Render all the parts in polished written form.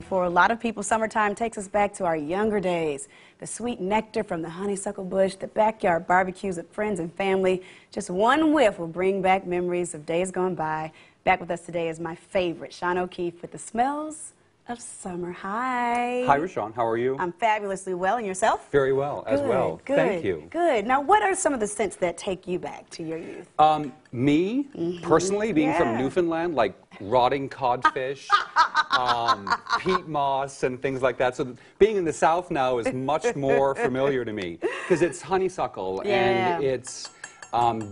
For a lot of people, summertime takes us back to our younger days. The sweet nectar from the honeysuckle bush, the backyard barbecues with friends and family. Just one whiff will bring back memories of days gone by. Back with us today is my favorite, Sean O'Keefe, with the smells of summer. Hi. Hi, Rashawn. How are you? I'm fabulously well. And yourself? Very well, as well. Good. Thank you. Good. Now, what are some of the scents that take you back to your youth? Me, personally, being from Newfoundland, like rotting codfish, peat moss, and things like that. So being in the South now is much more familiar to me because it's honeysuckle and it's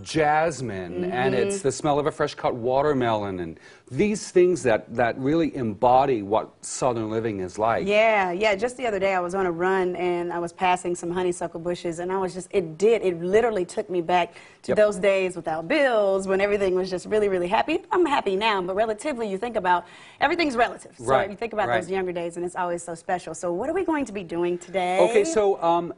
jasmine and it's the smell of a fresh cut watermelon and these things that really embody what Southern living is like. Yeah. Just the other day I was on a run and I was passing some honeysuckle bushes and I was just, it literally took me back to those days without bills when everything was just really, really happy. I'm happy now, but relatively you think about, everything's relative. So you think about those younger days and it's always so special. So what are we going to be doing today? Okay, so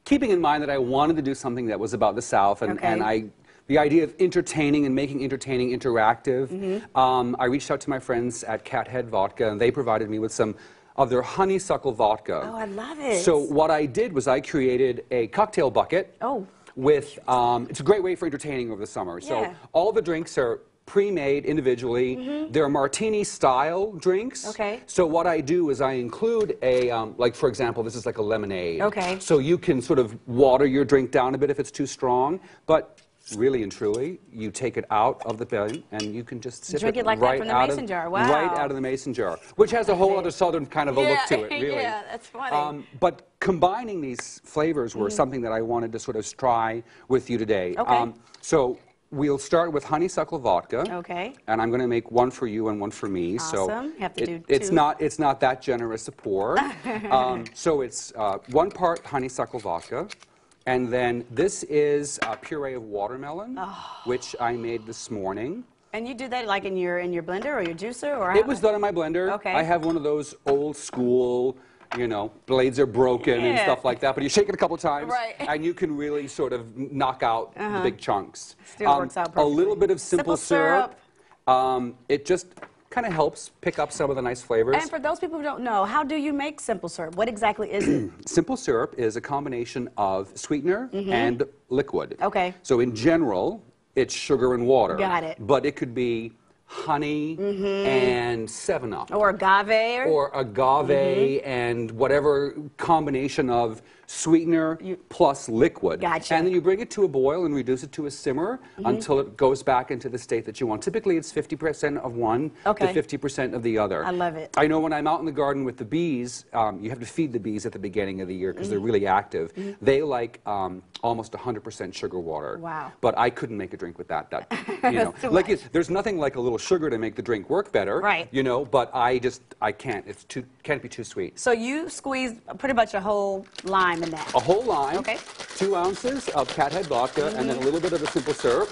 keeping in mind that I wanted to do something that was about the South, and the idea of entertaining and making entertaining interactive, I reached out to my friends at Cathead Vodka, and they provided me with some of their honeysuckle vodka. Oh, I love it. So what I did was I created a cocktail bucket with, it's a great way for entertaining over the summer. So all the drinks are pre-made individually. They're martini-style drinks. So what I do is I include a, like for example, this is like a lemonade. So you can sort of water your drink down a bit if it's too strong, but really and truly, you take it out of the bin and you can just sip Drink it like right that from the mason jar. Wow. Right out of the mason jar, which has a whole other Southern kind of a look to it, really. Yeah, that's funny. But combining these flavors were something that I wanted to sort of try with you today. So we'll start with honeysuckle vodka. And I'm going to make one for you and one for me. Awesome. So You have to do it's two. not that generous a pour. So it's 1 part honeysuckle vodka. And then this is a puree of watermelon, which I made this morning. And you do that like in your blender or your juicer? Or It was done in my blender. I have one of those old school, you know, blades are broken and stuff like that, but you shake it a couple times and you can really sort of knock out the big chunks. Still works out perfectly. A little bit of simple syrup. It just kind of helps pick up some of the nice flavors. And for those people who don't know, how do you make simple syrup? What exactly is it? Simple syrup is a combination of sweetener and liquid. So in general, it's sugar and water. Got it. But it could be honey and 7-Up. Or agave. Or agave and whatever combination of sweetener plus liquid. Gotcha. And then you bring it to a boil and reduce it to a simmer until it goes back into the state that you want. Typically it's 50% of one to 50% of the other. I love it. I know when I'm out in the garden with the bees, you have to feed the bees at the beginning of the year because they're really active. They like almost 100% sugar water. Wow. But I couldn't make a drink with that. You know, there's nothing like a little sugar to make the drink work better. You know, but I can't. It's can't be too sweet. So you squeeze pretty much a whole lime in that. A whole lime. 2 ounces of Cathead vodka and then a little bit of the simple syrup.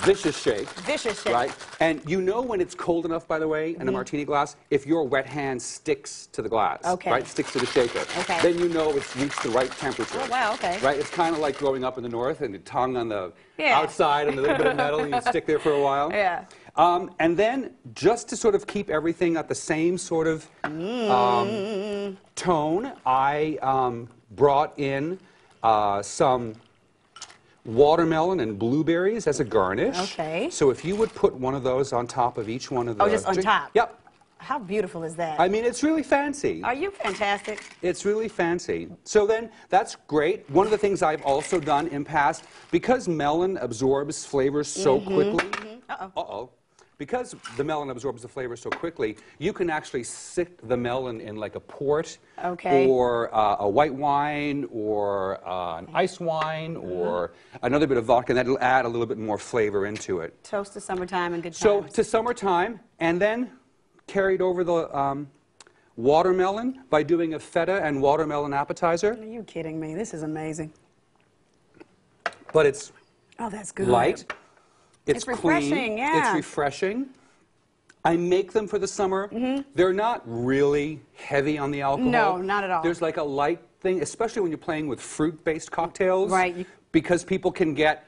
Vicious shake. Vicious shake. Right? And you know when it's cold enough, by the way, in a martini glass, if your wet hand sticks to the glass, right, sticks to the shaker, then you know it's reached the right temperature. Oh, wow, Right? It's kind of like growing up in the north and the tongue on the outside and a little bit of metal and you stick there for a while. And then, just to sort of keep everything at the same sort of tone, I brought in some watermelon and blueberries as a garnish. So if you would put one of those on top of each one of the... Oh, just on top? Yep. How beautiful is that? I mean, it's really fancy. Are you fantastic? It's really fancy. So then, that's great. One of the things I've also done in past, because melon absorbs flavors so quickly... Because the melon absorbs the flavor so quickly, you can actually sit the melon in like a port or a white wine or an ice wine or another bit of vodka, and that'll add a little bit more flavor into it. Toast to summertime and good times. So to summertime, and then carried over the watermelon by doing a feta and watermelon appetizer. Are you kidding me? This is amazing. But it's that's good. Light. It's refreshing, clean. yeah. It's refreshing. I make them for the summer. They're not really heavy on the alcohol. No, not at all. There's like a light thing, especially when you're playing with fruit-based cocktails. Right. Because people can get,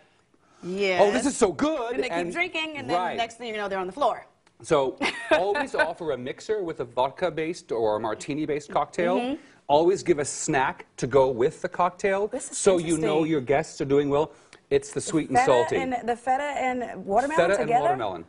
oh, this is so good. And they keep drinking, and then the next thing you know, they're on the floor. So always offer a mixer with a vodka-based or a martini-based cocktail. Always give a snack to go with the cocktail, so you know your guests are doing well. It's the sweet and salty. The feta and watermelon together? Feta and watermelon.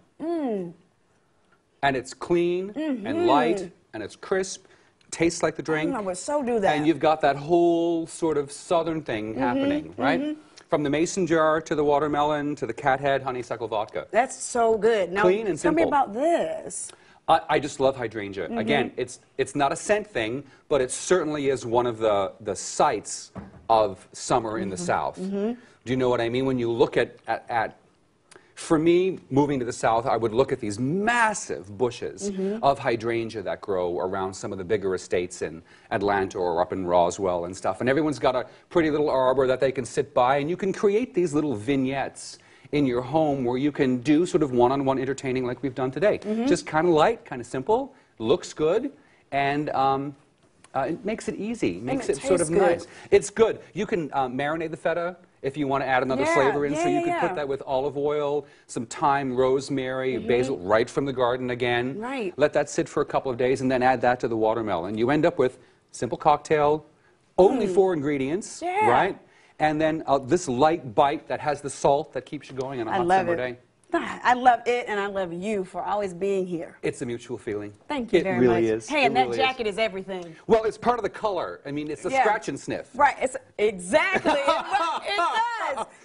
And it's clean and light and it's crisp. Tastes like the drink. I would so do that. And you've got that whole sort of southern thing happening, right? From the mason jar to the watermelon to the Cathead Honeysuckle Vodka. That's so good. Now, clean and simple. Tell me about this. I just love hydrangea. Again, it's not a scent thing, but it certainly is one of the sights of summer in the South. Do you know what I mean? When you look at for me, moving to the South, I would look at these massive bushes of hydrangea that grow around some of the bigger estates in Atlanta or up in Roswell and stuff. And everyone's got a pretty little arbor that they can sit by, and you can create these little vignettes in your home where you can do sort of one-on-one entertaining like we've done today. Just kind of light, kind of simple, looks good, and it makes it easy, makes it sort of nice. It's good. You can marinate the feta if you want to add another flavor in, so you can put that with olive oil, some thyme, rosemary, basil, right from the garden again. Let that sit for a couple of days and then add that to the watermelon. You end up with simple cocktail, only 4 ingredients, right? And then this light bite that has the salt that keeps you going on a hot summer day. I love it, and I love you for always being here. It's a mutual feeling. Thank you very much. It really is. Hey, and that jacket is everything. Well, it's part of the color. I mean, it's a scratch and sniff. Right. It's exactly. It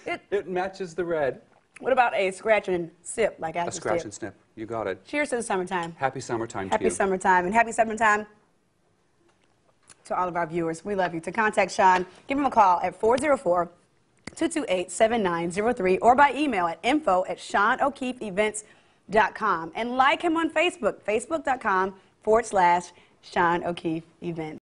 does. It matches the red. What about a scratch and sip like I just did? A scratch and snip. You got it. Cheers to the summertime. Happy summertime to you. Happy summertime, and happy summertime to all of our viewers. We love you. To contact Sean, give him a call at 404-228-7903 or by email at info@SeanO'KeefeEvents.com. And like him on Facebook, facebook.com/Sean O'Keefe Events.